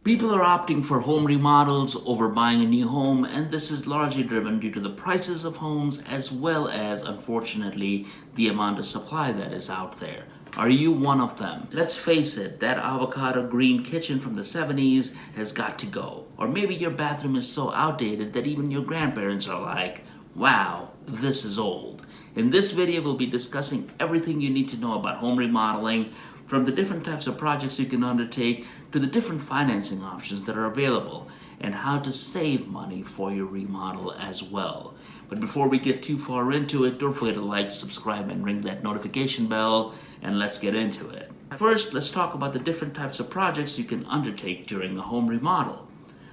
People are opting for home remodels over buying a new home, and this is largely driven due to the prices of homes as well as, unfortunately, the amount of supply that is out there. Are you one of them? Let's face it, that avocado green kitchen from the 70s has got to go. Or maybe your bathroom is so outdated that even your grandparents are like, wow, this is old. In this video, we'll be discussing everything you need to know about home remodeling, from the different types of projects you can undertake to the different financing options that are available, and how to save money for your remodel as well. But before we get too far into it, don't forget to like, subscribe, and ring that notification bell, and let's get into it. First, let's talk about the different types of projects you can undertake during a home remodel.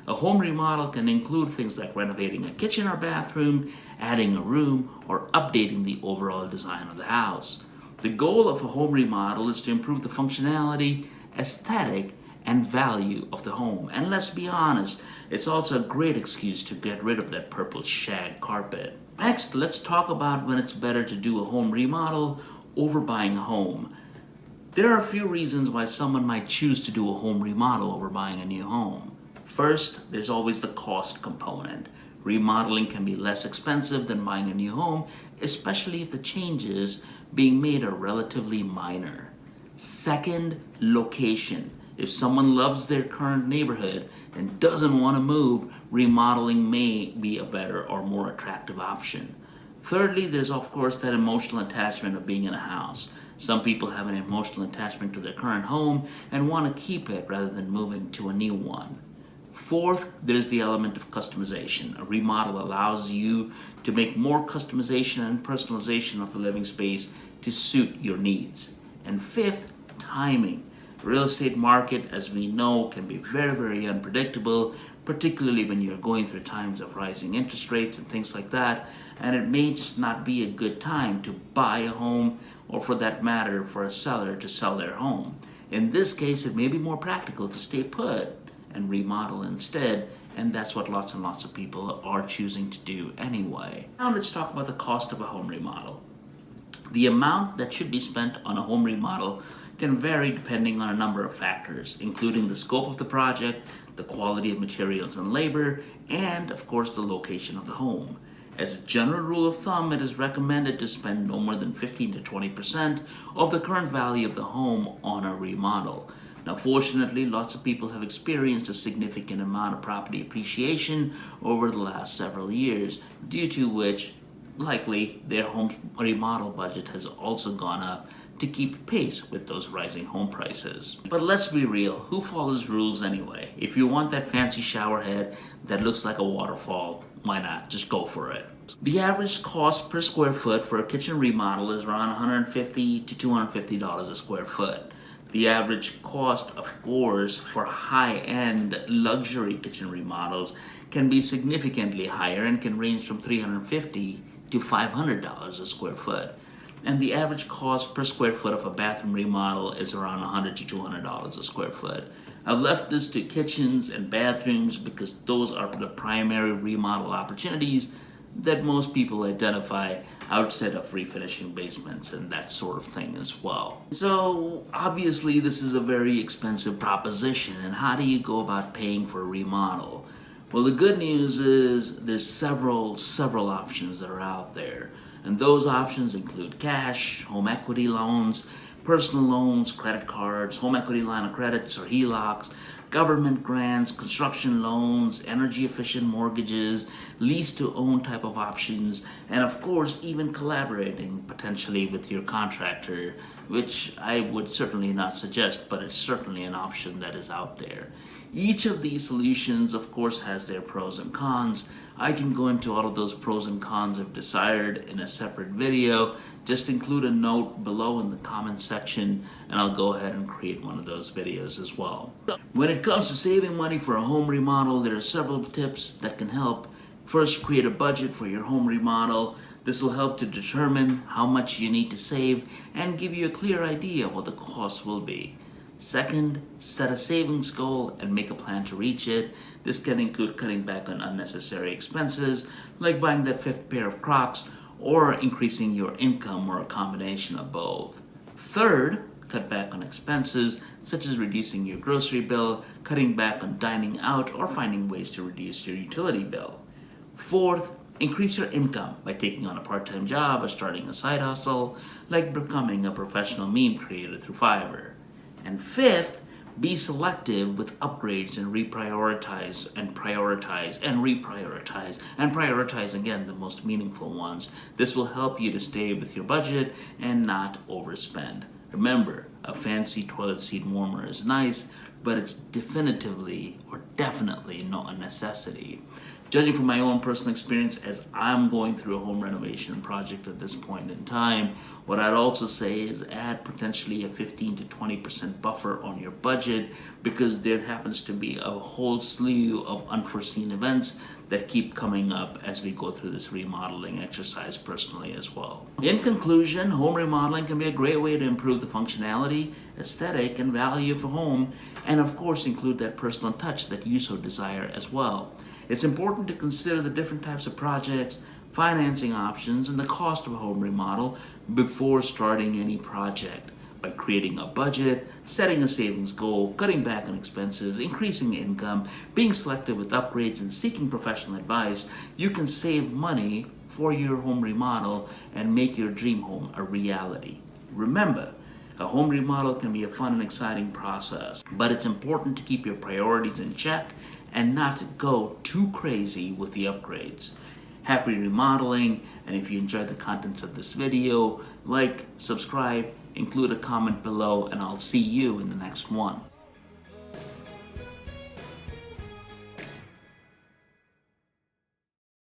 A home remodel can include things like renovating a kitchen or bathroom, adding a room, or updating the overall design of the house. The goal of a home remodel is to improve the functionality, aesthetic, and value of the home. And let's be honest, it's also a great excuse to get rid of that purple shag carpet. Next, let's talk about when it's better to do a home remodel over buying a home. There are a few reasons why someone might choose to do a home remodel over buying a new home. First, there's always the cost component. Remodeling can be less expensive than buying a new home, especially if the changes being made are relatively minor. Second, location. If someone loves their current neighborhood and doesn't want to move, remodeling may be a better or more attractive option. Thirdly, there's of course that emotional attachment of being in a house. Some people have an emotional attachment to their current home and want to keep it rather than moving to a new one. Fourth, there's the element of customization. A remodel allows you to make more customization and personalization of the living space to suit your needs. And fifth, timing. The real estate market, as we know, can be very unpredictable, particularly when you're going through times of rising interest rates and things like that. And it may just not be a good time to buy a home, or for that matter, for a seller to sell their home. In this case, it may be more practical to stay put and remodel instead, and that's what lots and lots of people are choosing to do anyway. Now let's talk about the cost of a home remodel. The amount that should be spent on a home remodel can vary depending on a number of factors, including the scope of the project, the quality of materials and labor, and of course the location of the home. As a general rule of thumb, it is recommended to spend no more than 15 to 20% of the current value of the home on a remodel. Now, fortunately, lots of people have experienced a significant amount of property appreciation over the last several years, due to which, likely, their home remodel budget has also gone up to keep pace with those rising home prices. But let's be real, who follows rules anyway? If you want that fancy shower head that looks like a waterfall, why not? Just go for it. The average cost per square foot for a kitchen remodel is around $150 to $250 a square foot. The average cost, of course, for high-end luxury kitchen remodels can be significantly higher and can range from $350 to $500 a square foot. And the average cost per square foot of a bathroom remodel is around $100 to $200 a square foot. I've left this to kitchens and bathrooms because those are the primary remodel opportunities that most people identify outside of refinishing basements and that sort of thing as well. So obviously this is a very expensive proposition, and how do you go about paying for a remodel? Well, the good news is there's several options that are out there, and those options include cash, home equity loans, personal loans, credit cards, home equity line of credits or HELOCs, government grants, construction loans, energy efficient mortgages, lease to own type of options, and of course even collaborating potentially with your contractor, which I would certainly not suggest, but it's certainly an option that is out there. Each of these solutions, of course, has their pros and cons. I can go into all of those pros and cons if desired in a separate video. Just include a note below in the comment section, and I'll go ahead and create one of those videos as well. When it comes to saving money for a home remodel, there are several tips that can help. First, create a budget for your home remodel. This will help to determine how much you need to save and give you a clear idea of what the cost will be. Second, set a savings goal and make a plan to reach it. This can include cutting back on unnecessary expenses, like buying that fifth pair of Crocs, or increasing your income, or a combination of both. Third, cut back on expenses, such as reducing your grocery bill, cutting back on dining out, or finding ways to reduce your utility bill. Fourth, increase your income by taking on a part-time job or starting a side hustle, like becoming a professional meme creator through Fiverr. And fifth, be selective with upgrades and prioritize again the most meaningful ones. This will help you to stay with your budget and not overspend. Remember, a fancy toilet seat warmer is nice, but it's definitely not a necessity. Judging from my own personal experience as I'm going through a home renovation project at this point in time, what I'd also say is add potentially a 15 to 20% buffer on your budget, because there happens to be a whole slew of unforeseen events that keep coming up as we go through this remodeling exercise personally as well. In conclusion, home remodeling can be a great way to improve the functionality, aesthetic, and value of a home, and of course include that personal touch that you so desire as well. It's important to consider the different types of projects, financing options, and the cost of a home remodel before starting any project. By creating a budget, setting a savings goal, cutting back on expenses, increasing income, being selective with upgrades, and seeking professional advice, you can save money for your home remodel and make your dream home a reality. Remember, a home remodel can be a fun and exciting process, but it's important to keep your priorities in check and not go too crazy with the upgrades. Happy remodeling, and if you enjoyed the contents of this video, like, subscribe, include a comment below, and I'll see you in the next one.